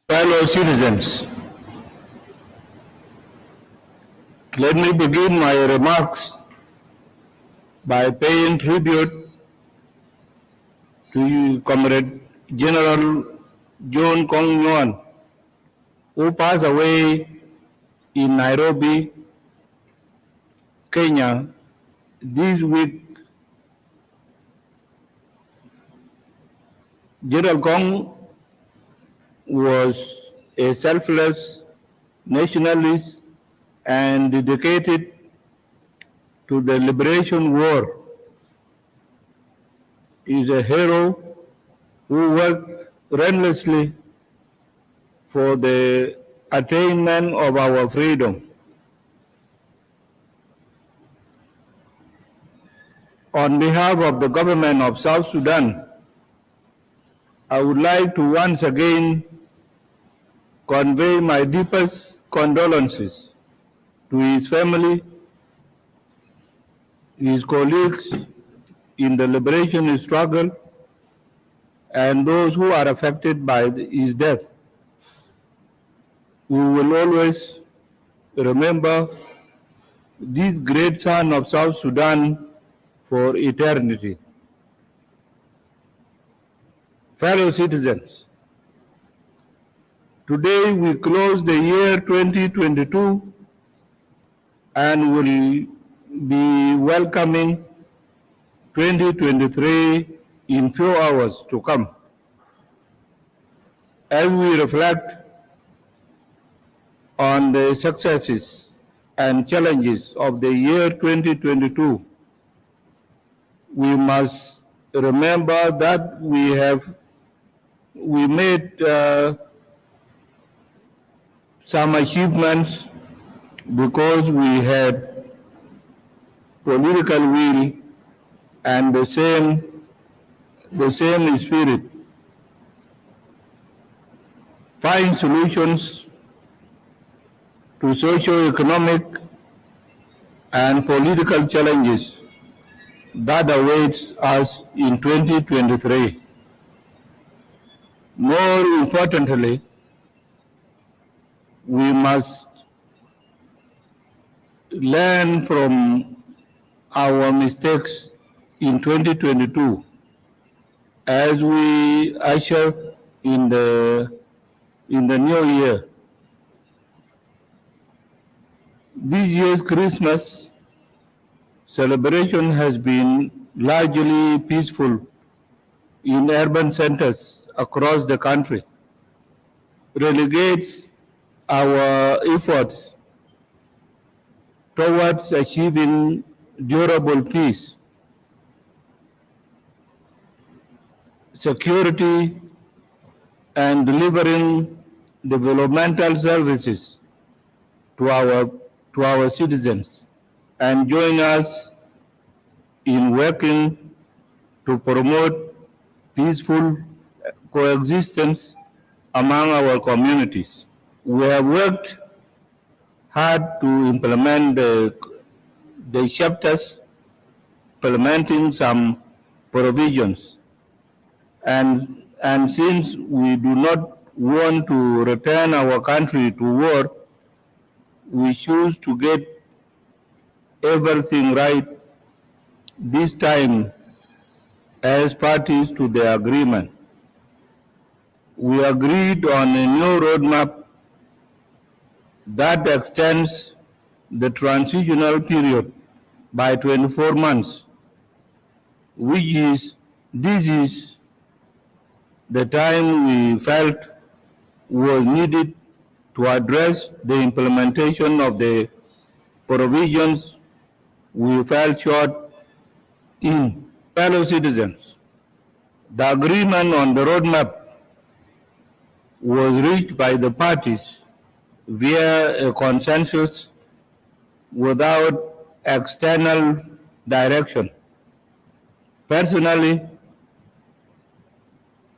Fellow citizens, let me begin my remarks by paying tribute to Comrade General John Kong Nguyen, who passed away in Nairobi, Kenya this week. General Kong was a selfless nationalist and dedicated to the liberation war. He is a hero who worked relentlessly for the attainment of our freedom. On behalf of the government of South Sudan, I would like to once again convey my deepest condolences to his family, his colleagues in the liberation struggle, and those who are affected by his death. We will always remember this great son of South Sudan for eternity. Fellow citizens, today we close the year 2022 and will be welcoming 2023 in few hours to come. As we reflect on the successes and challenges of the year 2022, we must remember that we made some achievements because we had political will and the same spirit. Find solutions to socio-economic and political challenges that awaits us in 2023. More importantly, we must learn from our mistakes in 2022 as we usher in the new year. This year's Christmas celebration has been largely peaceful in urban centers across the country, relegates our efforts towards achieving durable peace, security, and delivering developmental services to our citizens, and join us in working to promote peaceful coexistence among our communities. We have worked hard to implement the chapters, implementing some provisions, and since we do not want to return our country to war, we choose to get everything right this time as parties to the agreement. We agreed on a new roadmap that extends the transitional period by 24 months, this is the time we felt was needed to address the implementation of the provisions we fell short in. Fellow citizens, the agreement on the roadmap was reached by the parties via a consensus without external direction. Personally,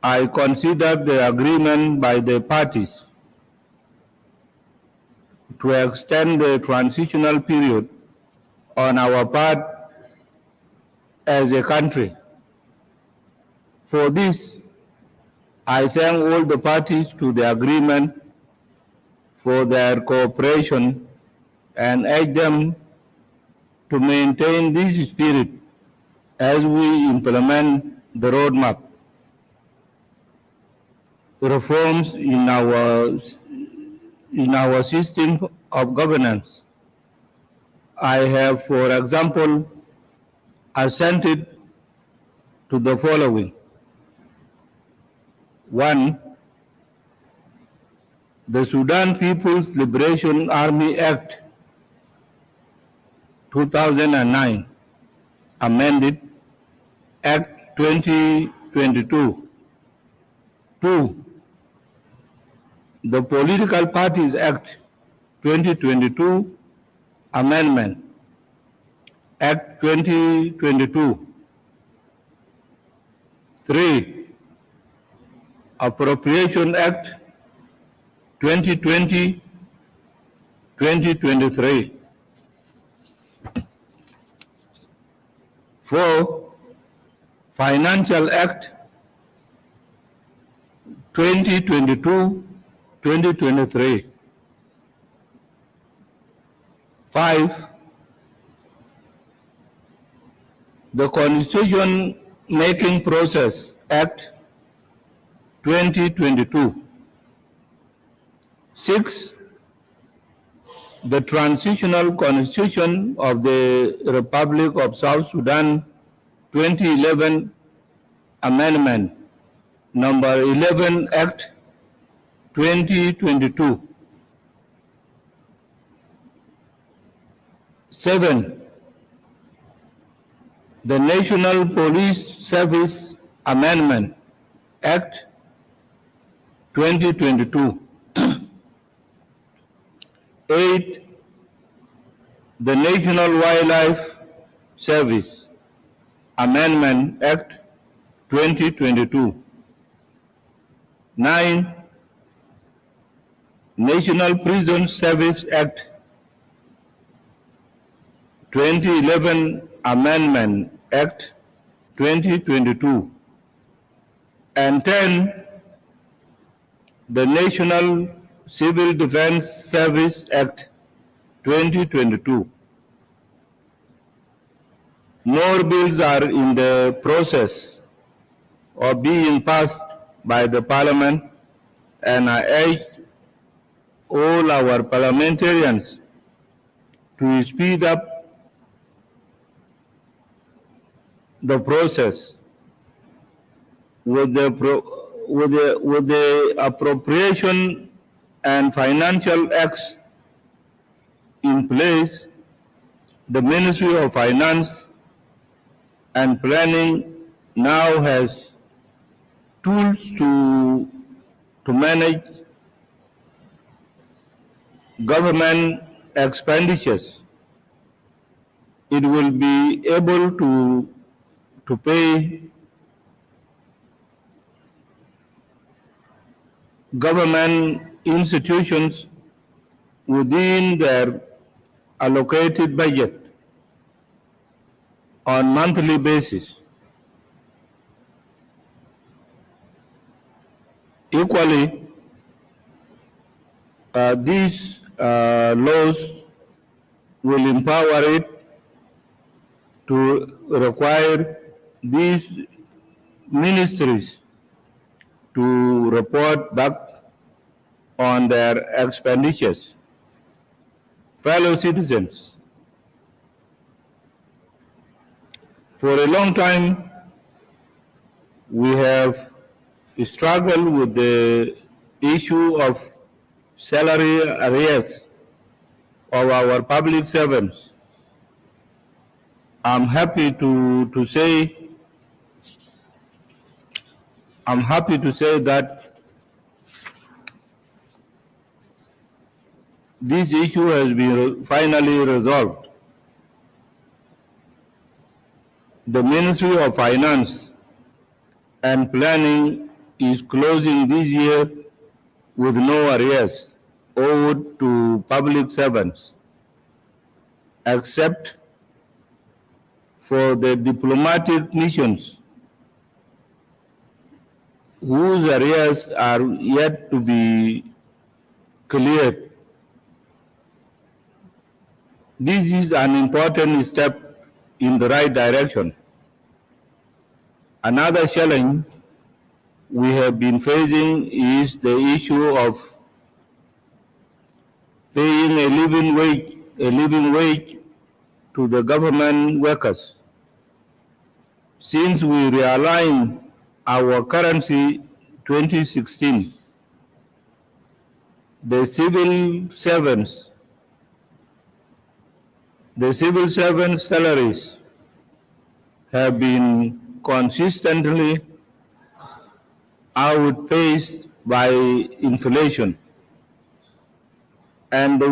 I consider the agreement by the parties to extend the transitional period on our part as a country. For this, I thank all the parties to the agreement for their cooperation and urge them to maintain this spirit as we implement the roadmap. Reforms in our system of governance. I have, for example, assented to the following. 1. The Sudan People's Liberation Army Act 2009, amended Act 2022. 2. The Political Parties Act 2022, amendment Act 2022. 3. Appropriation Act 2020-2023. 4. Financial Act 2022-2023. 5. The Constitution Making Process Act 2022. 6. The Transitional Constitution of the Republic of South Sudan 2011 Amendment Number 11 Act 2022. 7. The National Police Service Amendment Act 2022. 8. The National Wildlife Service Amendment Act 2022. 9. National Prison Service Act 2011 Amendment Act 2022. And 10. The National Civil Defense Service Act 2022. More bills are in the process of being passed by the Parliament, and I urge all our parliamentarians to speed up the process with the appropriation and financial acts in place. The Ministry of Finance and Planning now has tools to manage government expenditures. It will be able to pay government institutions within their allocated budget on monthly basis. Equally, these laws will empower it to require these ministries to report back on their expenditures. Fellow citizens, for a long time, we have struggled with the issue of salary arrears of our public servants. I'm happy to say that this issue has been finally resolved. The Ministry of Finance and Planning is closing this year with no arrears owed to public servants, except for the diplomatic missions whose areas are yet to be cleared. This is an important step in the right direction. Another challenge we have been facing is the issue of paying a living wage to the government workers. Since we realigned our currency 2016, the civil servants salaries have been consistently outpaced by inflation, and the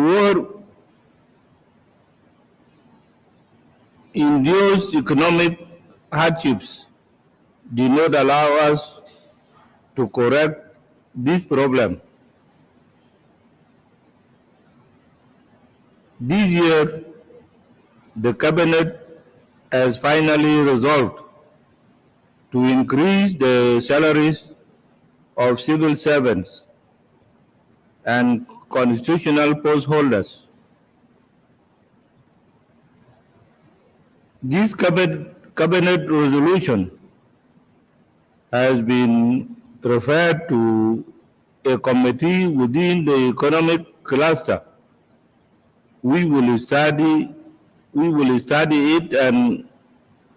war-induced economic hardships did not allow us to correct this problem. This year, the Cabinet has finally resolved to increase the salaries of civil servants and constitutional post holders. This cabinet resolution has been referred to a committee within the economic cluster. We will study it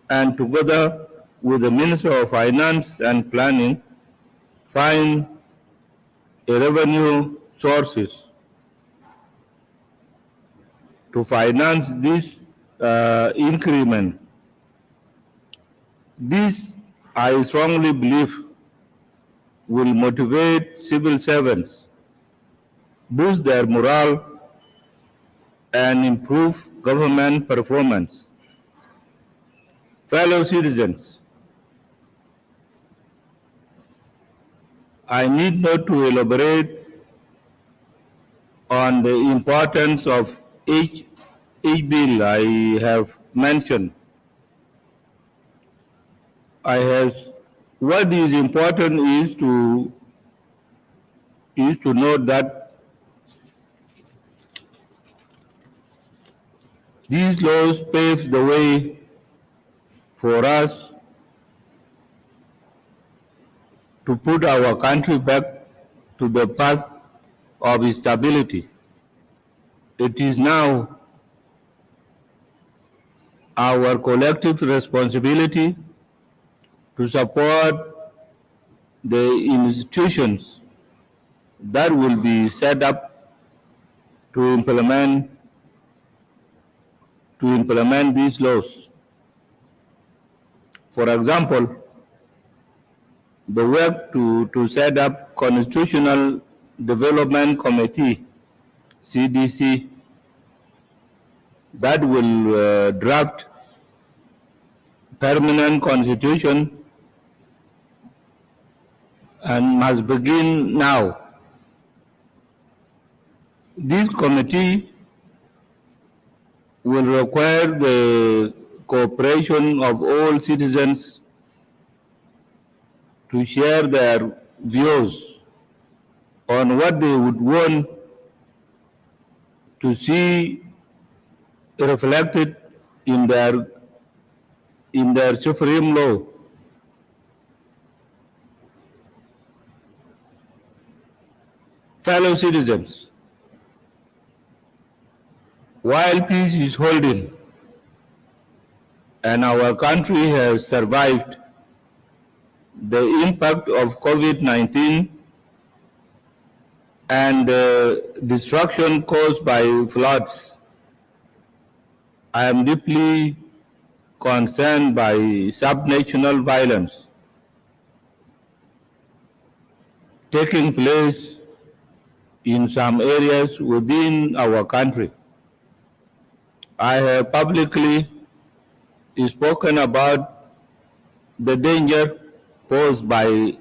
and together with the Minister of Finance and Planning find a revenue sources to finance this increment. This, I strongly believe, will motivate civil servants, boost their morale, and improve government performance. Fellow citizens, I need not to elaborate on the importance of each bill I have mentioned. What is important is to note that these laws pave the way for us to put our country back to the path of stability. It is now our collective responsibility to support the institutions that will be set up to implement these laws. For example, the work to set up Constitutional Development Committee, CDC, that will draft permanent constitution and must begin now. This committee will require the cooperation of all citizens to share their views on what they would want to see reflected in their supreme law. Fellow citizens, while peace is holding and our country has survived the impact of COVID-19 and the destruction caused by floods, I am deeply concerned by subnational violence taking place in some areas within our country. I have publicly spoken about the danger posed by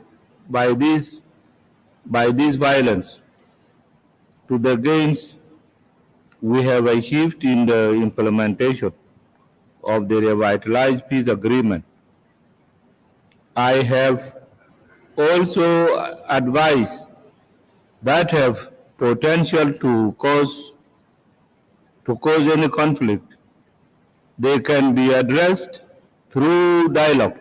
this violence to the gains we have achieved in the implementation of the revitalized peace agreement. I have also advise that have potential to cause any conflict. They can be addressed through dialogue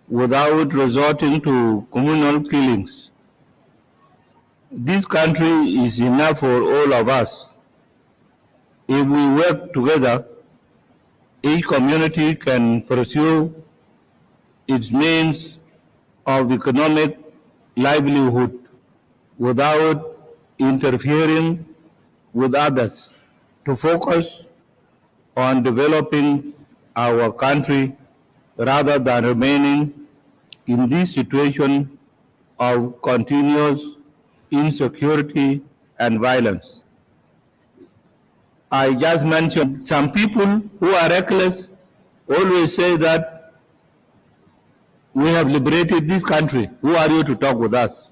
without resorting to communal killings. This country is enough for all of us. If we work together, each community can pursue its means of economic livelihood without interfering with others to focus on developing our country rather than remaining in this situation of continuous insecurity and violence. I just mentioned some people who are reckless always say that we have liberated this country. Who are you to talk with us?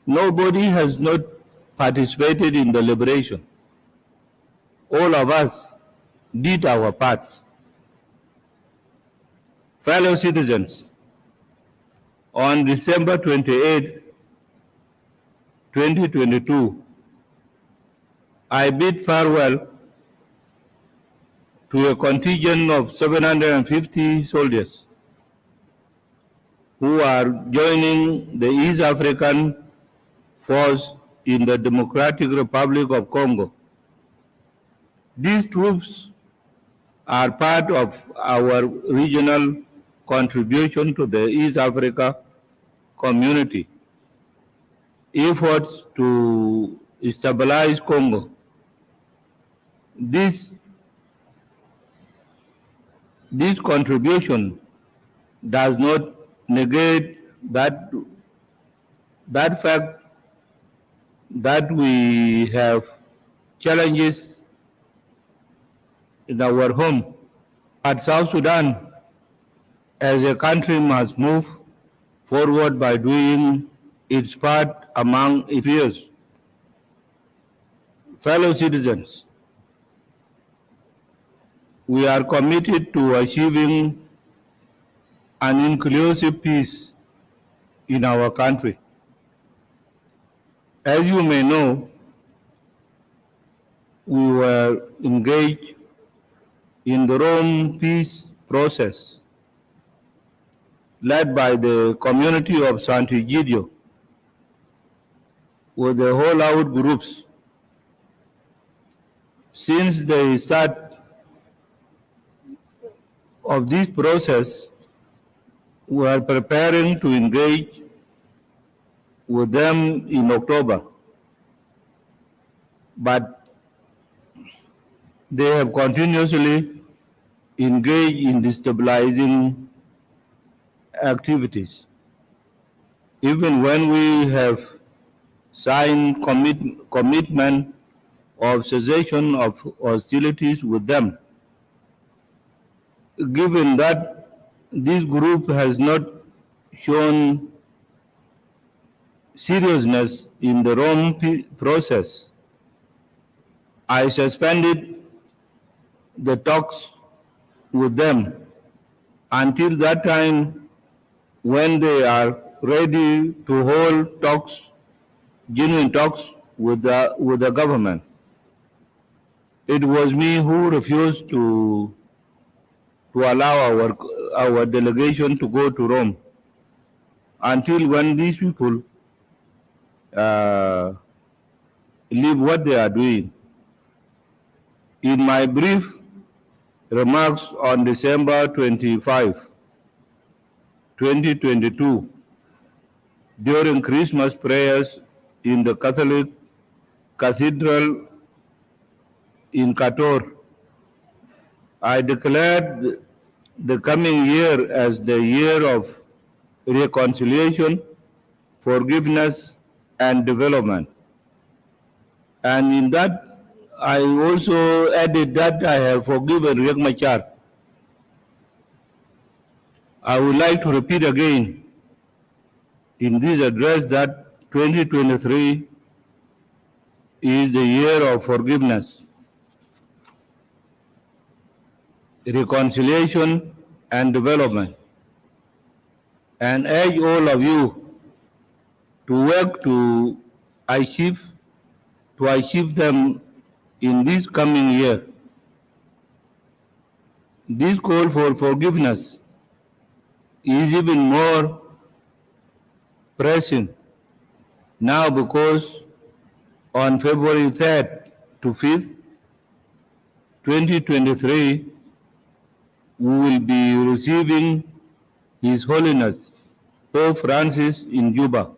Nobody has not participated in the liberation. All of us did our parts. Fellow citizens, on December 28, 2022, I bid farewell to a contingent of 750 soldiers who are joining the East African Force in the Democratic Republic of Congo. These troops are part of our regional contribution to the East Africa community efforts to stabilize Congo. This contribution does not negate that fact that we have challenges in our home. But South Sudan as a country must move forward by doing its part among its peers. Fellow citizens, we are committed to achieving an inclusive peace in our country. As you may know, we were engaged in the Rome peace process led by the community of Sant'Egidio with the whole-out groups. Since the start of this process, we are preparing to engage with them in October, but they have continuously engaged in destabilizing activities. Even when we have signed commitment of cessation of hostilities with them, given that this group has not shown seriousness in the Rome process, I suspended the talks with them until that time when they are ready to hold talks, genuine talks with the government. It was me who refused to allow our delegation to go to Rome until when these people leave what they are doing. In my brief remarks on December 25, 2022, during Christmas prayers in the Catholic Cathedral in Qatar, I declared the coming year as the year of reconciliation, forgiveness, and development. And in that, I also added that I have forgiven Riek Machar. I would like to repeat again in this address that 2023 is the year of forgiveness, reconciliation, and development. and urge all of you to work achieve them in this coming year. This call for forgiveness is even more pressing now because on February 3rd to 5th, 2023, we will be receiving His Holiness Pope Francis in Juba.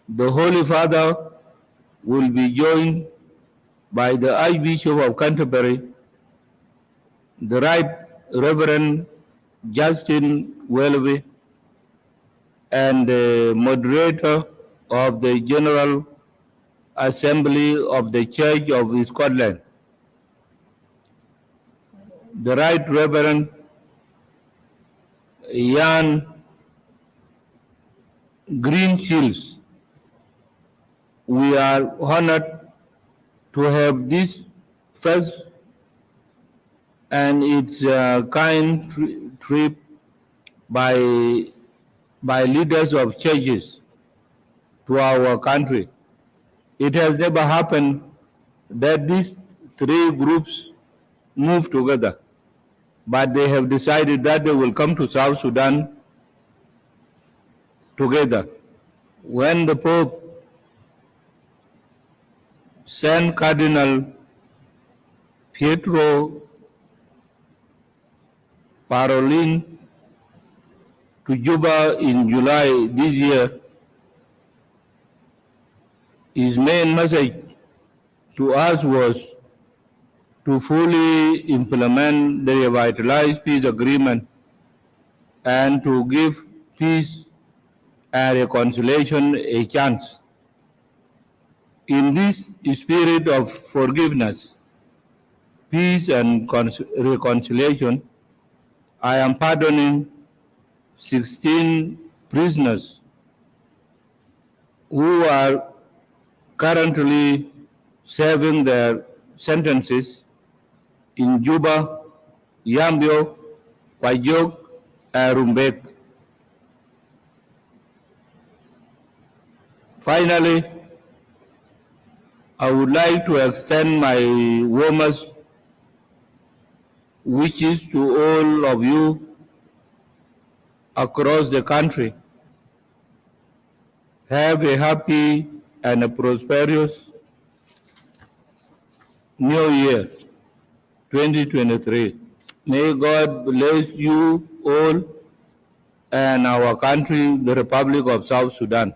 The Holy Father will be joined by the Archbishop of Canterbury, the Right Reverend Justin Welby, and the moderator of the General Assembly of the Church of Scotland, the Right Reverend Ian Greenshields. We are honored to have this first and its kind trip by leaders of churches to our country. It has never happened that these three groups move together, but they have decided that they will come to South Sudan together. When the Pope sent Cardinal Pietro Parolin to Juba in July this year, his main message to us was to fully implement the revitalized peace agreement and to give peace and reconciliation a chance. In this spirit of forgiveness, peace and reconciliation, I am pardoning 16 prisoners who are currently serving their sentences in Juba, Yambio, Kwajok, and Rumbek. Finally, I would like to extend my warmest wishes to all of you across the country. Have a happy and a prosperous New Year 2023. May God bless you all and our country, the Republic of South Sudan.